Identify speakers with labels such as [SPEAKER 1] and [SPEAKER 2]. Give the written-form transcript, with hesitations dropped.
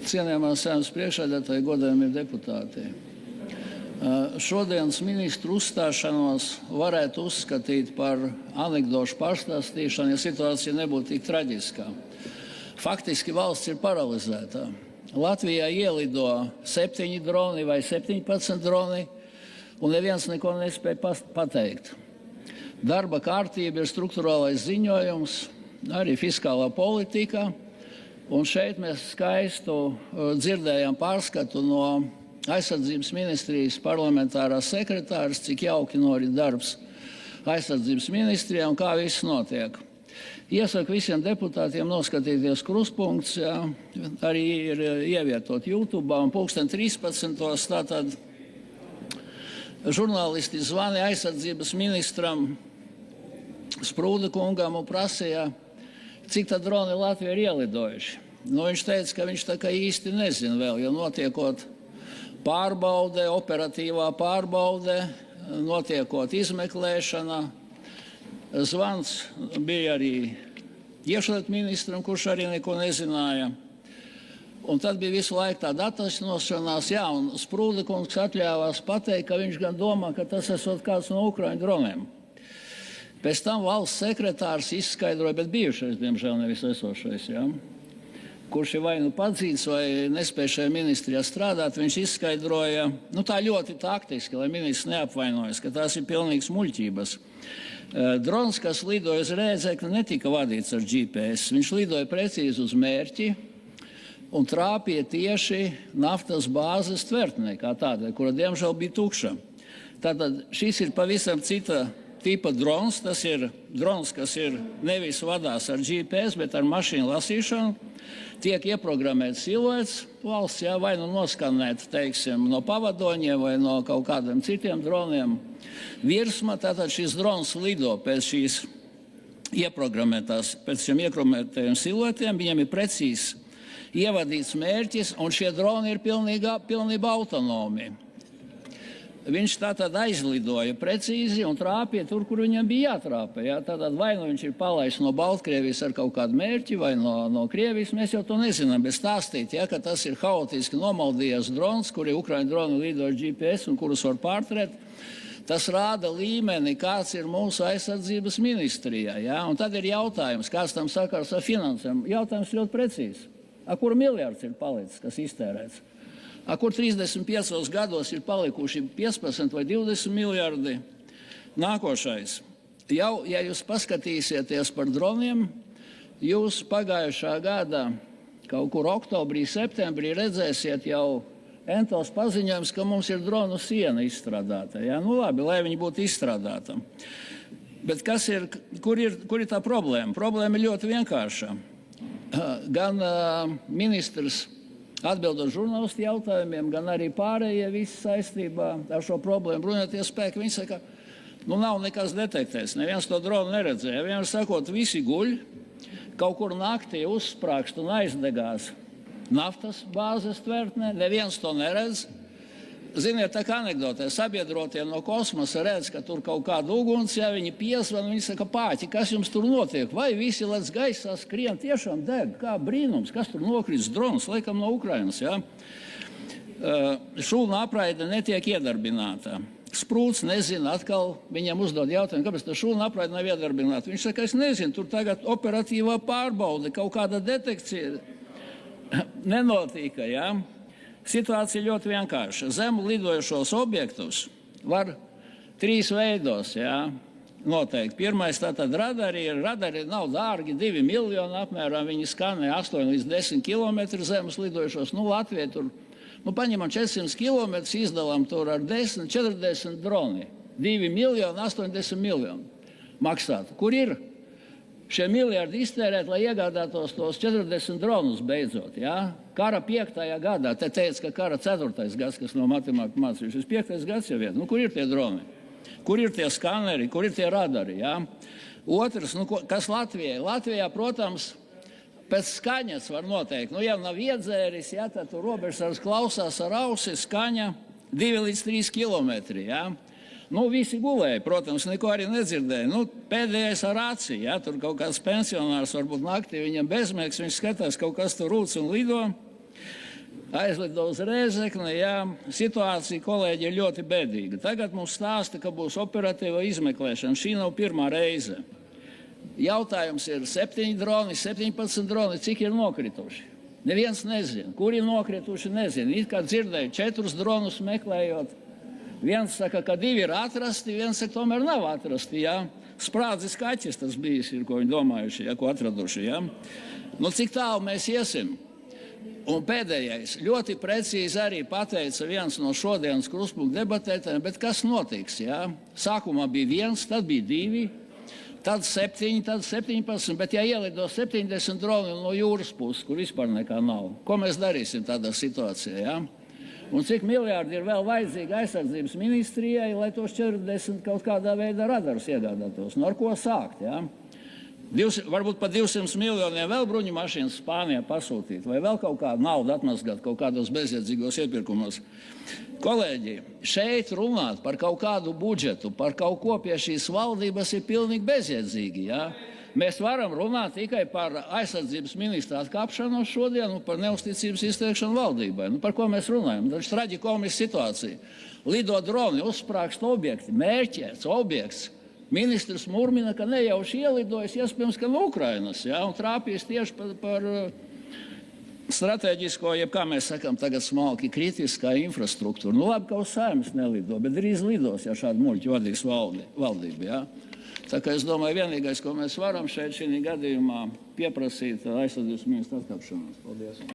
[SPEAKER 1] Cienījamā Saeimas priekšsēdētāji, godājamie deputāti. Šodienas ministru uzstāšanos varētu uzskatīt par anekdošu pārstāstīšanu, ja situācija nebūtu tik traģiskā. Faktiski valsts ir paralizēta. Latvijā ielido 7 droni vai 17 droni, un neviens neko nespēja pateikt. Darba kārtība ir strukturālais ziņojums, arī fiskālā politika, un šeit mēs skaistu dzirdējām pārskatu no Aizsardzības ministrijas parlamentārās sekretāras, cik jauki norit darbs Aizsardzības ministrijā un kā viss notiek. Iesaku visiem deputātiem noskatīties krustpunkts, arī ir ievietot YouTube, un 13. tātad žurnālisti zvani Aizsardzības ministram Sprūda kungam un prasīja, cik tad droni Latvija ir ielidojuši. Viņš teica, ka viņš tā kā īsti nezina vēl, jo notiekot pārbaude, operatīvā pārbaude, notiekot izmeklēšana. Zvans bija arī iekšlietu ministram, kurš arī neko nezināja. Un tad bija visu laiku tāda attaisnošanās, un Sprūda kungs atļāvās pateikt, ka viņš gan domā, ka tas esot kāds no Ukraiņu droniem. Pēc tam valsts sekretārs izskaidroja, bet bijušais, diemžēl nevis esošais, kurš ir vai nu padzīts, vai nespēja šajā ministrijā strādāt, viņš izskaidroja, tā ļoti taktiski, lai ministrs neapvainojas, ka tās ir pilnīgas muļķības. Drons, kas lidoja uz Rēdzekli, netika vadīts ar GPS. Viņš lidoja precīzi uz mērķi un trāpīja tieši naftas bāzes tvertnē, kā tādai, kura diemžēl bija tukša. Tātad šis ir pavisam cita tipa drons. Tas ir drons, kas ir nevis vadās ar GPS, bet ar mašīnu lasīšanu. Tiek ieprogrammēts siluets valsts, vai nu noskanēt, teiksim, no pavadoņiem vai no kaut kādiem citiem droniem virsma. Tātad šis drons lido pēc šīs pēc šiem ieprogrammētajiem siluetiem. Viņam ir precīzi ievadīts mērķis, un šie droni ir pilnībā autonomi. Viņš tātad aizlidoja precīzi un trāpīja tur, kur viņam bija jātrāpa. Tātad vai nu viņš ir palaists no Baltkrievijas ar kaut kādu mērķi, vai no Krievijas, mēs jau to nezinām. Bet stāstīt, ka tas ir haotiski nomaldījies drons, kuri Ukraiņu droni lido ar GPS un kurus var pārturēt, tas rāda līmeni, kāds ir mūsu aizsardzības ministrijā. Un tad ir jautājums, kāds tam sakars ar finansēm. Jautājums ļoti precīzi. Kur miljards ir palicis, kas iztērēts? Kur 35 gados ir palikuši 15 vai 20 miljardi. Nākošais. Ja jūs paskatīsieties par droniem, jūs pagājušā gada kaut kur oktobrī, septembrī redzēsiet jau entos paziņojums, ka mums ir dronu siena izstrādāta. Labi, lai viņi būtu izstrādāta. Bet kur ir tā problēma? Problēma ir ļoti vienkārša. Gan ministrs atbildot žurnālistu jautājumiem, gan arī pārējie visi saistībā ar šo problēmu bruņoties spēki. Viņi saka, nav nekas detektēts, neviens to dronu neredzēja. Vienmēr sakot, visi guļ, kaut kur naktī uzsprāgst un aizdegās naftas bāzes tvertnē, neviens to neredz. Ziniet, tā kā anekdotē, sabiedrotie no kosmosa redz, ka tur kaut kāda uguns, viņi piezvan, viņi saka, pāķi, kas jums tur notiek? Vai visi lec gaisā skrien, tiešām deg, kā brīnums, kas tur nokrits drons, laikam no Ukrainas, Šūna apraide netiek iedarbināta. Sprūds nezina, atkal viņam uzdod jautājumu, kāpēc tā šūna apraide nav iedarbināta. Viņš saka, es nezinu, tur tagad operatīvā pārbaude, kaut kāda detekcija nenotika, Situācija ļoti vienkārša. Zemu lidojošos objektus var 3 veidos noteikt. Pirmais, tātad radari nav dārgi, 2 miljoni apmēram, viņi skanē 8 līdz 10 km zemes lidojošos. Latvija tur, paņemam 400 km, izdalām tur ar 10, 40 droni. 2 miljoni, 80 miljoni maksātu. Kur ir šie miljardi iztērēt, lai iegādātos tos 40 dronus beidzot, Kara 5. gadā, te teica, ka kara 4. gads, kas no matemātikas mācījušies, 5. gads jau vien. Kur ir tie droni? Kur ir tie skaneri? Kur ir tie radari, Otrs, kas Latvijai? Latvijā, protams, pēc skaņas var noteikt. Ja nav iedzēris, tad tur robežsargs klausās ar ausi, skaņa 2 līdz 3 kilometri, Visi gulēja, protams, neko arī nedzirdēja. Pēdējais ar aci, tur kaut kāds pensionārs, varbūt naktī viņam bezmiegs, viņš skatās, kaut kas tur rūc un lido. aizlido uz Rēzekni, jā, situācija, kolēģi, ir ļoti bēdīga. Tagad mums stāsta, ka būs operatīva izmeklēšana. Šī nav pirmā reize. Jautājums ir 7 droni, 17 droni, cik ir nokrituši? Neviens nezina. Kuri nokrituši, nezina. It kā dzirdēju 4 dronus meklējot. Viens saka, ka 2 ir atrasti, viens saka, tomēr nav atrasti, jā. Sprādzis kaķis tas bijis, ir, ko viņi domājuši, jā, ko atraduši, jā. Nu, cik tālu mēs iesim? Un pēdējais, ļoti precīzi arī pateica viens no šodienas kruspunkta debatētājiem, bet kas notiks, jā? Sākumā bija 1, tad bija 2, tad 7, tad 17, bet ja ielido 70 droni no jūras puses, kur vispār nekā nav, ko mēs darīsim tādā situācijā, jā? Un cik miljārdi ir vēl vajadzīgi aizsardzības ministrijai, lai tos 40 kaut kādā veidā radarus iegādātos? Nu, ar ko sākt, jā? Varbūt pa 200 miljoniem vēl bruņu mašīnas Spānijā pasūtīt, vai vēl kaut kādu naudu atmazgāt kaut kādos bezjēdzīgos iepirkumos. Kolēģi, šeit runāt par kaut kādu budžetu, par kaut ko pie šīs valdības ir pilnīgi bezjēdzīgi, jā? Mēs varam runāt tikai par aizsardzības ministra atkāpšanos šodien un par neusticības izteikšanu valdībai. Nu, par ko mēs runājam? Tas ir traģikomiska situācija. Lido droni, uzsprāgst objekti, mērķēts objekts. Ministrs murmina, ka nejauši ielidojas, iespējams, ka no Ukrainas, jā, un trāpīs tieši par strateģisko, jeb kā mēs sakam tagad smalki, kritiskā infrastruktūra. Nu labi, ka uz Saeimas nelido, bet drīz lidos, ja šādu muļķu vadīs valdība, jā. Tā kā es domāju, vienīgais, ko mēs varam šeit šī gadījumā pieprasīt aizsardzības ministra atkāpšanos. Paldies.